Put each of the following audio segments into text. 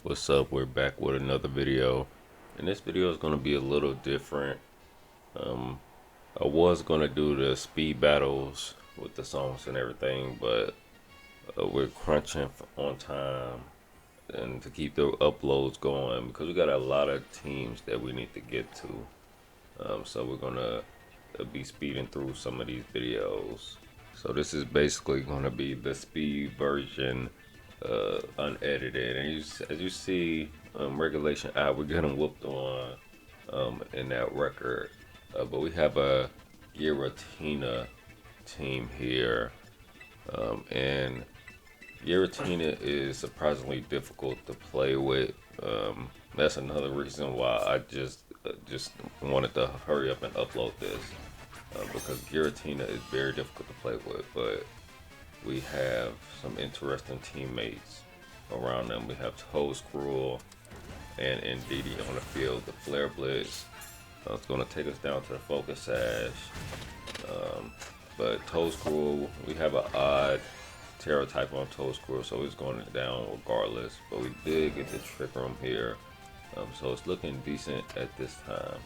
What's up? We're back with another video, and this video is going to be a little different. Um, I was going to do the speed battles with the songs and everything, but we're crunching on time and to keep the uploads going because we got a lot of teams that we need to get to. So we're going to be speeding through some of these videos. So this is basically going to be the speed version, unedited, and as you see, regulation I, we're getting whooped on in that record, but we have a Giratina team here, and Giratina is surprisingly difficult to play with. That's another reason why I just wanted to hurry up and upload this, because Giratina is very difficult to play with, but we have some interesting teammates around them. We have Toad and Ndidi on the field. The Flare Blitz, it's going to take us down to the Focus Sash. But Toad, we have an odd Terra type on Toad, so he's going down regardless. But we did get the Trick Room here, so it's looking decent at this time.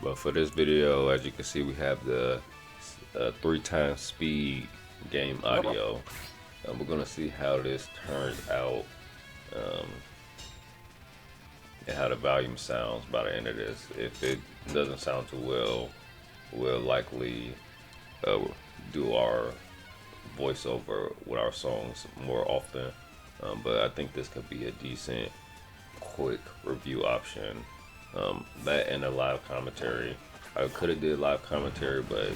But for this video, as you can see, we have the 3x speed game audio. We're gonna see how this turns out, and how the volume sounds by the end of this. If it doesn't sound too well, we'll likely do our voiceover with our songs more often, but I think this could be a decent quick review option. That and a live commentary. I could have did live commentary, but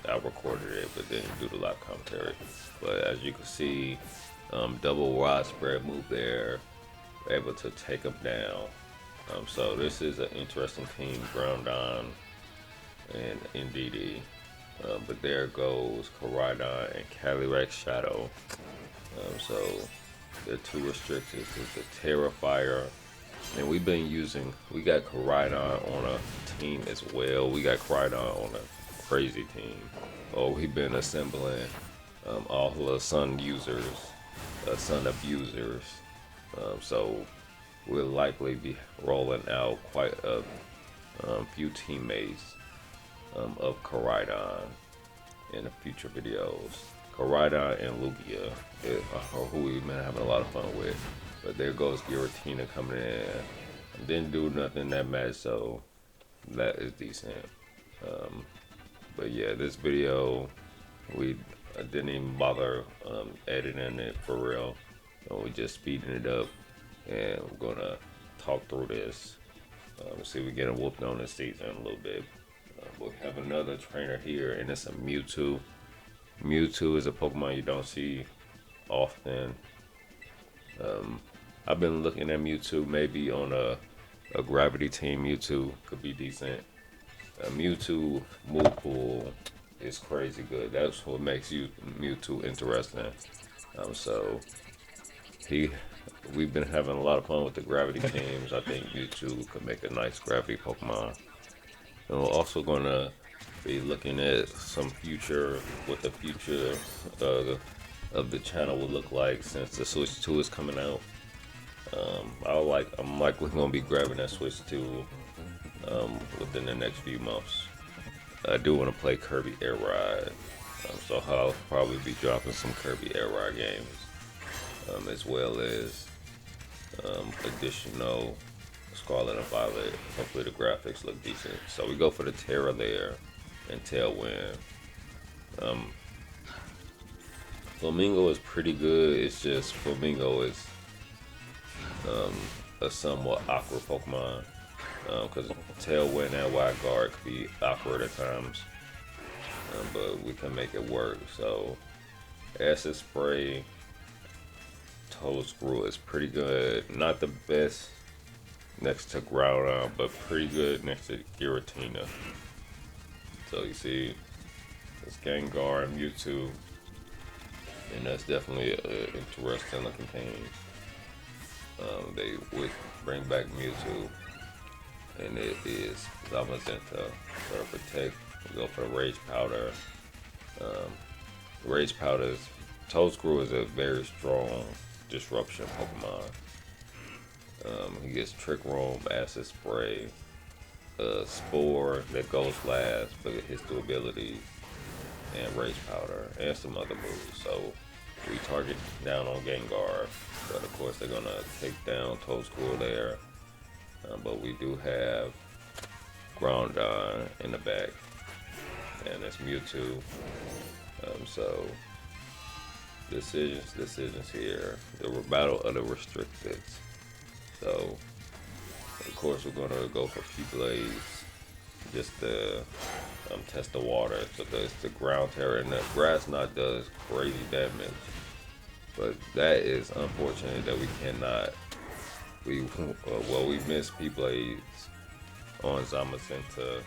I recorded it but didn't do the live commentary. But as you can see, double wide spread move there, able to take them down. So this is an interesting team, Groudon and Ndidi. But there goes Groudon and Calyrex Shadow. So the two restrictions is the Terrifier, and we got Groudon on a team as well. We got Groudon on a crazy team. Oh, we've been assembling all the Sun users, Sun abusers. So we'll likely be rolling out quite a few teammates of Groudon in the future videos. Groudon and Lugia, who we've been having a lot of fun with. But there goes Giratina coming in. Didn't do nothing that match, so that is decent. But yeah, this video, we didn't even bother editing it for real. We just speeding it up, and we're gonna talk through this. See if we get whooped on this season a little bit. We have another trainer here, and it's a Mewtwo. Mewtwo is a Pokemon you don't see often. I've been looking at Mewtwo, maybe on a Gravity team. Mewtwo could be decent. Mewtwo move pool is crazy good. That's what makes Mewtwo interesting. So we've been having a lot of fun with the Gravity teams. I think Mewtwo could make a nice Gravity Pokemon. And we're also gonna be looking at what the future of the channel will look like since the Switch 2 is coming out. I'm likely gonna be grabbing that Switch 2 within the next few months. I do want to play Kirby Air Ride, so I'll probably be dropping some Kirby Air Ride games, as well as additional Scarlet and Violet. Hopefully the graphics look decent. So we go for the Terra there and Tailwind. Flamingo is pretty good. It's just Flamingo is a somewhat awkward Pokemon, because Tailwind and Wide Guard could be awkward at times, but we can make it work. So Acid Spray, Toad is pretty good. Not the best next to Groudon, but pretty good next to Giratina. So you see, it's Gengar and Mewtwo, and that's definitely an interesting looking team. They would bring back Mewtwo, and it is Zamazenta. So to protect, we go for the Rage Powder. Rage Powder's Toad is a very strong disruption Pokemon. He gets Trick Room, Acid Spray, Spore that goes last, but it hits through abilities, and Rage Powder, and some other moves. So we target down on Gengar, but of course they're gonna take down Toedscool there. But we do have Groudon in the back, and it's Mewtwo. So decisions here. The battle of the restricted. So of course we're gonna go for Keyblades, just to test the water. So the ground terror and the grass knot does crazy damage, but that is unfortunate that we cannot. We missed Keyblades on Zamazenta,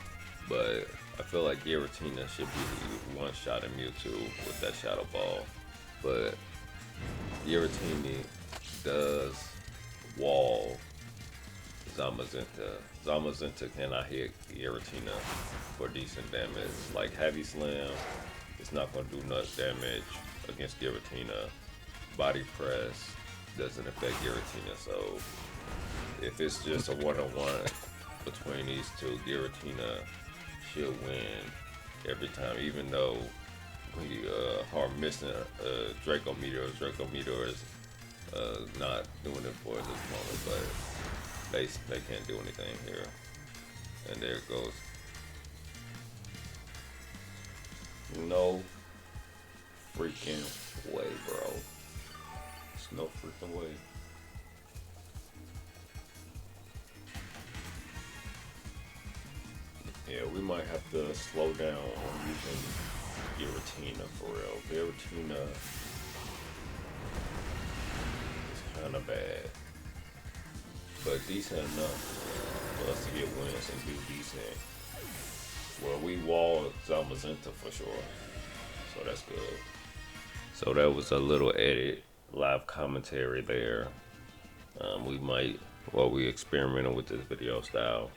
but I feel like Giratina should be one shot at Mewtwo with that Shadow Ball. But Giratina does wall Zamazenta. Zamazenta cannot hit Giratina for decent damage. Like Heavy Slam, it's not going to do much damage against Giratina. Body Press doesn't affect Giratina, so if it's just a one-on-one between these two, Giratina should win every time, even though we are missing Draco Meteor. Draco Meteor is not doing it for us this moment, but they can't do anything here. And there it goes. No freaking way, bro. There's no freaking way. Yeah, we might have to slow down on using Giratina for real. Giratina is kind of bad, but decent enough for us to get wins and do decent. Well, we walled Zamazenta for sure, so that's good. So that was a little edit, live commentary there. We experimented with this video style,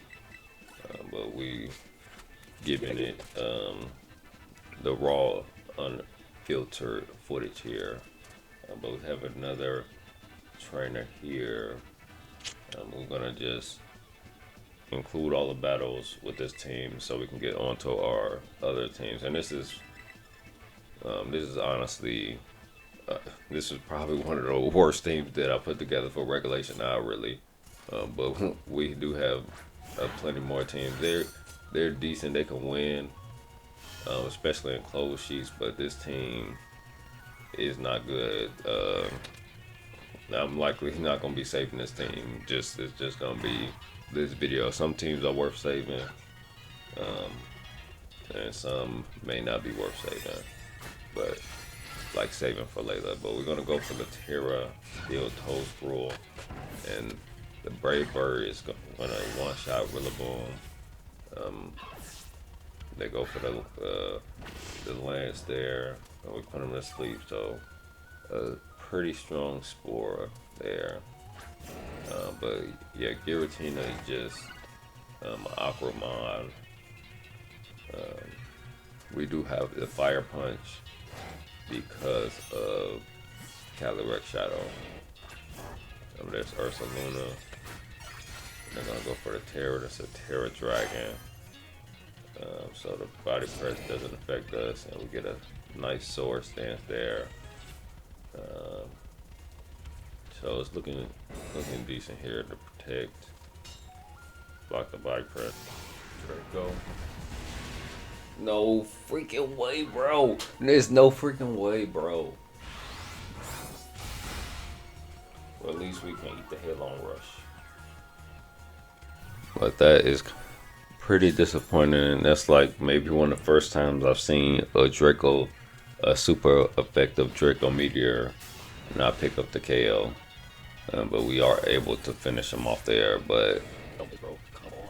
but we giving it the raw, unfiltered footage here. But we have another trainer here. We're gonna just include all the battles with this team so we can get onto our other teams. And this is honestly, this is probably one of the worst teams that I put together for regulation now, really. But we do have plenty more teams. They're decent. They can win, especially in closed sheets. But this team is not good. I'm likely not gonna be saving this team. It's just gonna be this video. Some teams are worth saving, and some may not be worth saving. But like saving for later. But we're gonna go for the Terra Steel Toedscool, and the Brave Bird is gonna one-shot Rillaboom. They go for the Lance there, and we put them to sleep. So a pretty strong Spore there. But yeah, Giratina is just Aquamon. We do have the Fire Punch because of Calyrex Shadow. There's Ursa Luna. They're gonna go for the Terra. That's a Terra Dragon. So the body press doesn't affect us, and we get a nice sword stance there. So it's looking decent here to protect. Block the body press. There we go. No freaking way, bro. There's no freaking way, bro. Well, at least we can eat the Headlong Rush. But that is pretty disappointing. That's like maybe one of the first times I've seen a super effective Draco Meteor not pick up the KO. But we are able to finish him off there. But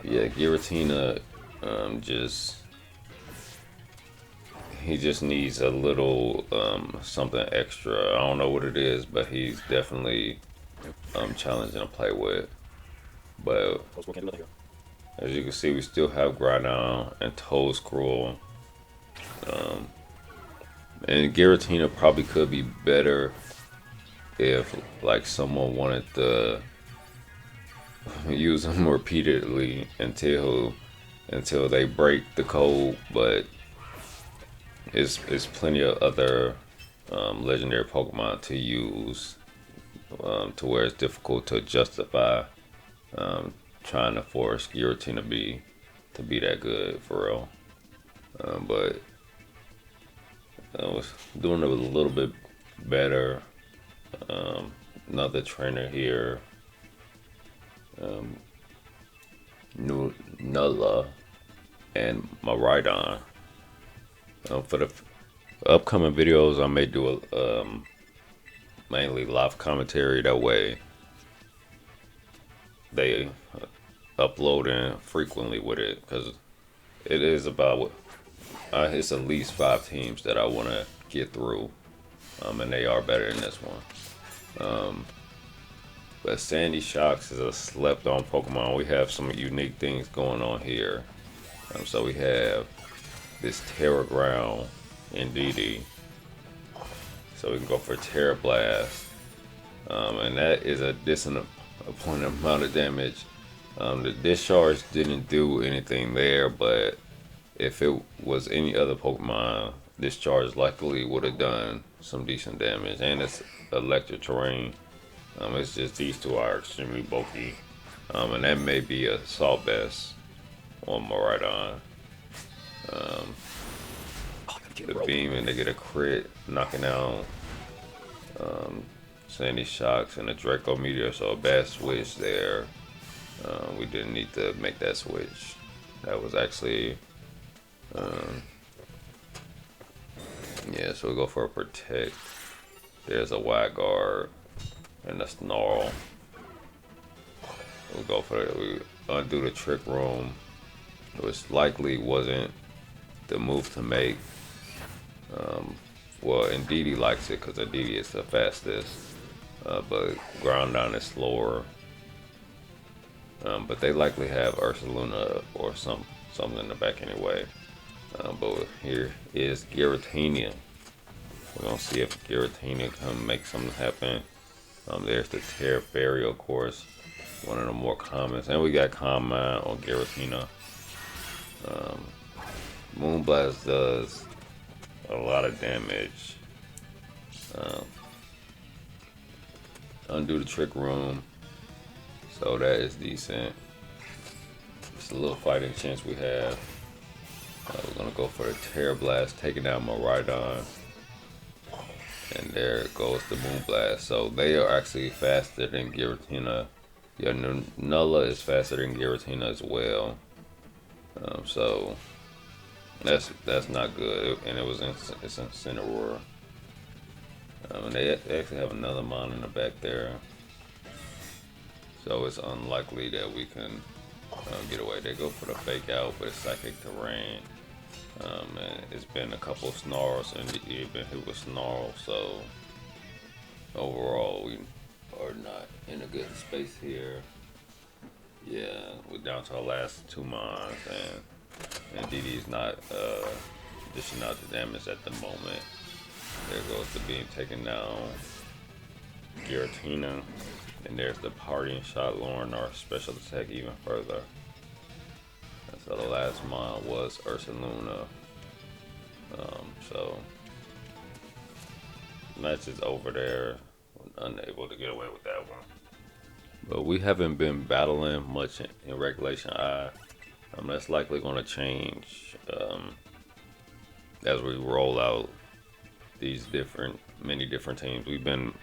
yeah, Giratina he just needs a little something extra. I don't know what it is, but he's definitely challenging to play with. But as you can see, we still have Groudon and Toedscool. And Giratina probably could be better if like someone wanted to use them repeatedly until they break the code. But it's plenty of other legendary Pokemon to use to where it's difficult to justify trying to force Giratina to be that good for real. But I was doing it a little bit better. Another trainer here, Nulla and Miraidon. For the upcoming videos, I may do a mainly live commentary. That way, they uploading frequently with it, because it is about it's at least 5 teams that I want to get through, and they are better than this one. But Sandy Shocks is a slept-on Pokemon. We have some unique things going on here. So we have this Terra Ground in DD. So we can go for Terra Blast. And that is a disappointing amount of damage. The discharge didn't do anything there, but if it was any other Pokemon, discharge likely would have done some decent damage. And it's electric terrain. It's just these two are extremely bulky. And that may be a Salt Best on Miraidon. The beam, and they get a crit, knocking out Sandy Shocks and a Draco Meteor, so a bad switch there. We didn't need to make that switch. That was actually, yeah, so we go for a Protect. There's a Wide Guard and a Snarl. We go for it. We undo the Trick Room, which likely wasn't the move to make. Well, Indeedee likes it because Indeedee is the fastest, but Groudon is slower. But they likely have Ursaluna or something in the back anyway. But here is Giratina. We're gonna see if Giratina can make something happen. There's the Terra Fairy, of course, one of the more commons, and we got Calm Mind on Giratina. Moonblast does a lot of damage. Undo the Trick Room, so that is decent. It's a little fighting chance we have. We're gonna go for the Terra Blast, taking out Miraidon, and there goes the Moonblast. So they are actually faster than Giratina. Yeah, Nulla is faster than Giratina as well. So that's not good, and it's Incineroar. And they actually have another mon in the back there, so it's unlikely that we can get away. They go for the Fake Out, but it's Psychic Terrain. And it's been a couple of Snarls, and you've been hit with Snarl, so overall we are not in a good space here. Yeah, we're down to our last 2 mons, and DD is not dishing out the damage at the moment. There goes the beam taking down Giratina, and there's the Parting Shot, lowering our special attack even further. So the last mon was Ursaluna. So match is over there. Unable to get away with that one. But we haven't been battling much in Regulation I. That's likely going to change as we roll out these many different teams. We've been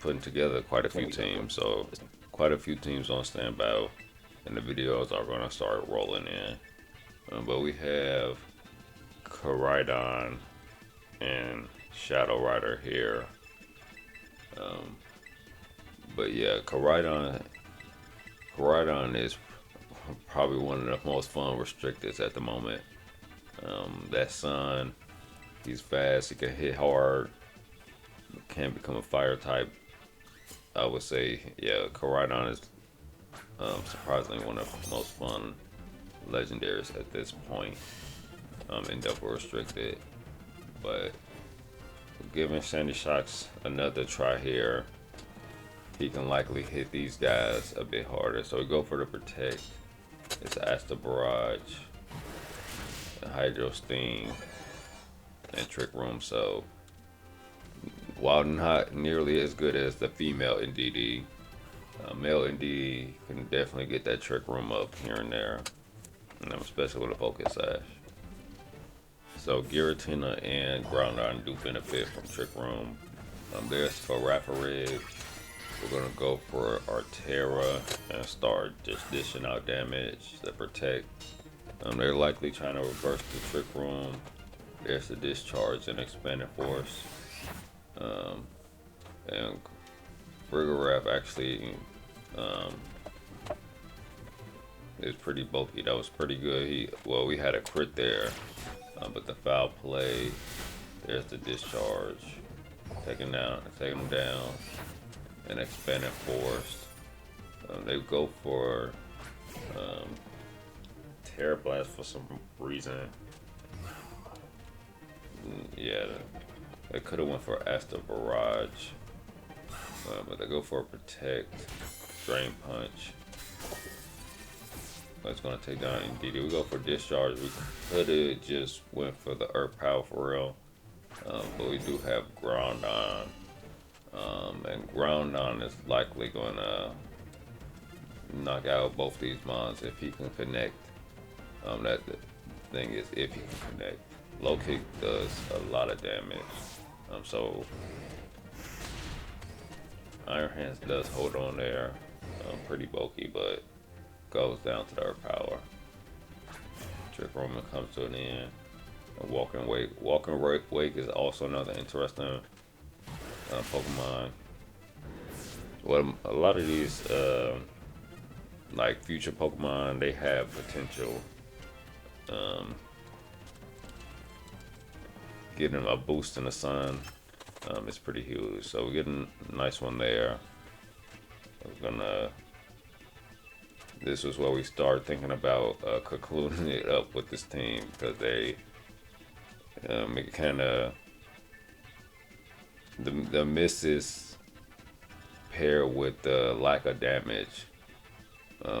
putting together quite a few teams, so quite a few teams on standby, and the videos are going to start rolling in. But we have Groudon and Shadow Rider here. But yeah, Groudon is probably one of the most fun restricteds at the moment. That Sun, he's fast, he can hit hard, can become a fire type. I would say, yeah, Groudon is surprisingly one of the most fun legendaries at this point in double restricted. But giving Sandy Shocks another try here. he can likely hit these guys a bit harder. So we go for the protect. It's Astro Barrage, Hydro Steam, and Trick Room. So while not nearly as good as the female NDD, male NDD can definitely get that Trick Room up here and there, and especially with a Focus Sash. So Giratina and Groudon do benefit from Trick Room. There's for Rig. We're gonna go for Artera and start just dishing out damage to protect. They're likely trying to reverse the Trick Room. There's the Discharge and Expanded Force. And Frigoraph actually is pretty bulky. That was pretty good. We had a crit there, but the foul play. There's the Discharge, taking him down, and Expanded Force. They go for Terra Blast for some reason. Yeah, they could have went for Astro Barrage, but they go for a Protect, Drain Punch. That's gonna take down NDD. We go for Discharge. We could have just went for the Earth Power for real, but we do have Groudon, and Groudon is likely gonna knock out both these mons if he can connect. That the thing is, if he can connect. Low kick does a lot of damage. So Iron Hands does hold on there. Pretty bulky, but goes down to the Earth Power. Trick Room comes to an end. Walking Wake is also another interesting Pokemon. Well, a lot of these like future Pokemon, they have potential. Getting a boost in the sun is pretty huge. So we're getting a nice one there. This was where we start thinking about concluding it up with this team, because it kind of the misses paired with the lack of damage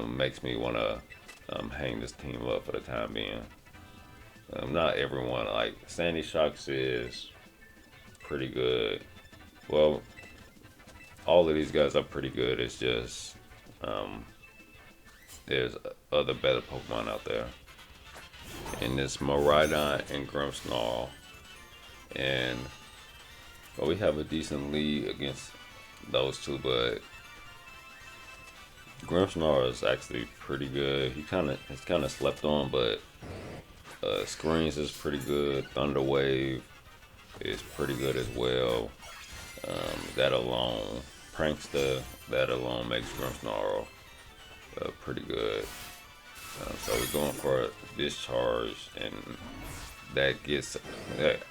makes me want to hang this team up for the time being. Not everyone, like Sandy Shocks is pretty good. Well, all of these guys are pretty good. It's just there's other better Pokemon out there. And this Miraidon and Grimmsnarl, and we have a decent lead against those two, but Grimmsnarl is actually pretty good. It's kind of slept on, but Screens is pretty good. Thunder Wave is pretty good as well. That alone, Prankster, that alone makes Grimmsnarl pretty good. So we're going for a Discharge, and that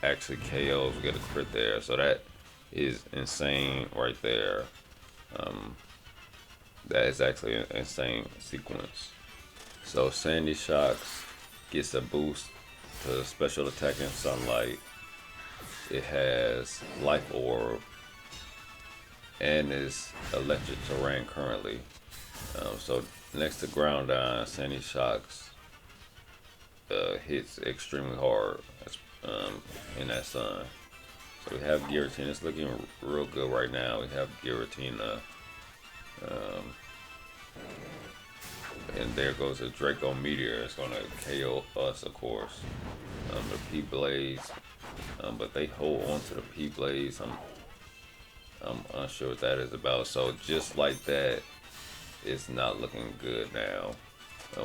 actually KOs. We get a crit there, so that is insane right there. That is actually an insane sequence. So Sandy Shocks gets a boost to special attack and Sunlight. It has Life Orb and is electric terrain currently. So next to Groudon, Sandy Shocks hits extremely hard in that sun. So we have Giratina. It's looking real good right now. We have Giratina. And there goes a Draco Meteor. It's gonna KO us, of course. The P-Blaze, but they hold on to the P-Blaze. I'm unsure what that is about. So just like that, it's not looking good now.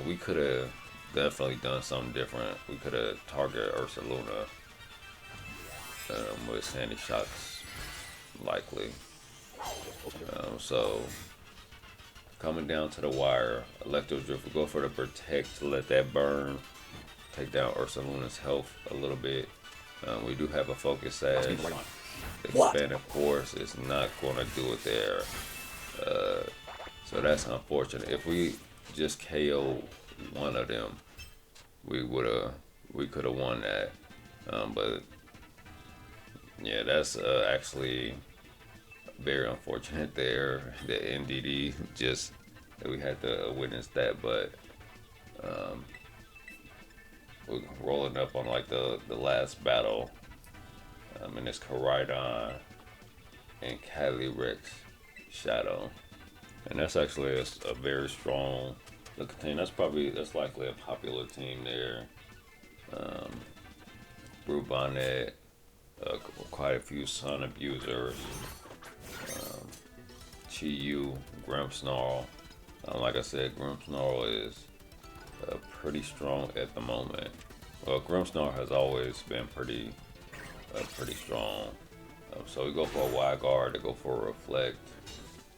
We could have definitely done something different. We could have targeted Ursaluna with Sandy Shocks, likely. So coming down to the wire, Electro Drift will go for the Protect to let that burn, take down Ursaluna's health a little bit. We do have a Focus Sash. Expanded Force is not going to do it there. So that's unfortunate. If we just KO one of them, we could have won that. But yeah, that's actually very unfortunate there. The NDD just we had to witness that, but um, we're rolling up on like the last battle, and it's Groudon and Calyrex Shadow, and that's actually a very strong looking team. That's likely a popular team there. Um, Brew quite a few Sun Abusers, um, Chi-Yu, Grimmsnarl. Like I said, Grimmsnarl is pretty strong at the moment. Well, Grimmsnarl has always been pretty strong. So we go for a wide guard to go for a reflect.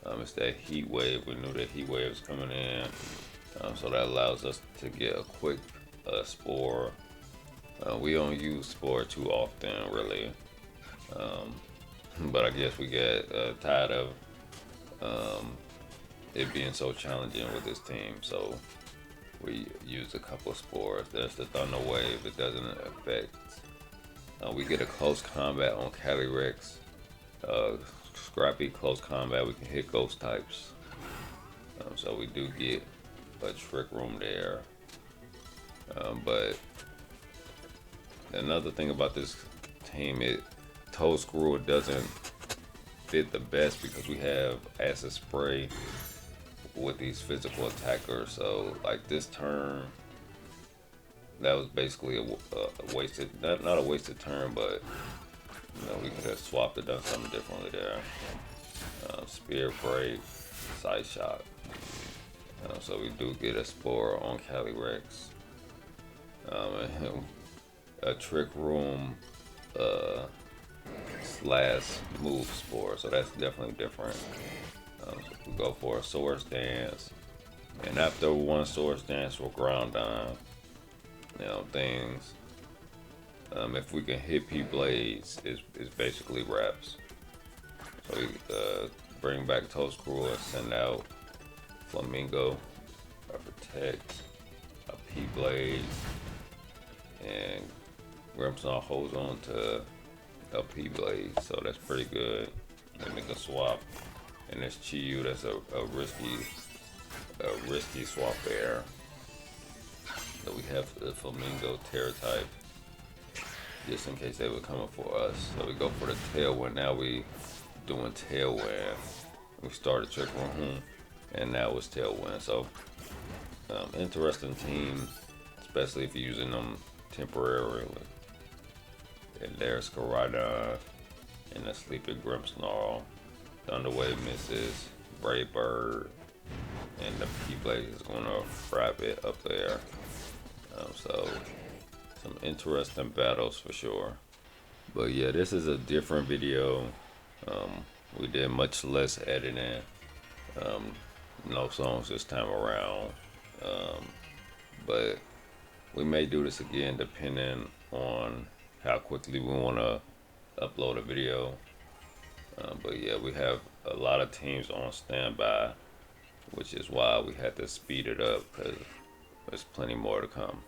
It's that heat wave. We knew that heat wave was coming in, so that allows us to get a quick spore. We don't use spore too often, really, but I guess we get tired of it being so challenging with this team, so we use a couple of spores. There's the Thunder Wave. It doesn't affect. We get a close combat on Calyrex. Scrappy close combat. We can hit ghost types. So we do get a trick room there. But another thing about this team, Toedscrew doesn't fit the best because we have acid spray with these physical attackers. So like this turn, that was basically a wasted, not a wasted turn, but we could have swapped it, done something differently there. Spear break, side shot. So we do get a spore on Calyrex. A trick room slash move spore, so that's definitely different. We go for a Swords Dance, and after one Swords Dance, we'll Groudon. Things. If we can hit P Blades, it's basically wraps. So we bring back Toedscrew and send out Flamingo, a Protect, a P Blade, and Grimmsnarl holds on to a P Blade, so that's pretty good. They make a swap, and this Chi-Yu, that's a risky swap there. So we have the Flamingo Terror type, just in case they were coming for us. So we go for the Tailwind. Now we doing Tailwind. We started Trick Room, and now it's Tailwind. So interesting team, especially if you're using them temporarily. And there's Giratina and the Sleepy Grimmsnarl. Thunderwave misses, Brave Bird, and the P-Blade is going to wrap it up there. So some interesting battles for sure. But yeah, this is a different video. We did much less editing. No songs this time around. But we may do this again depending on how quickly we want to upload a video. But yeah, we have a lot of teams on standby, which is why we had to speed it up because there's plenty more to come.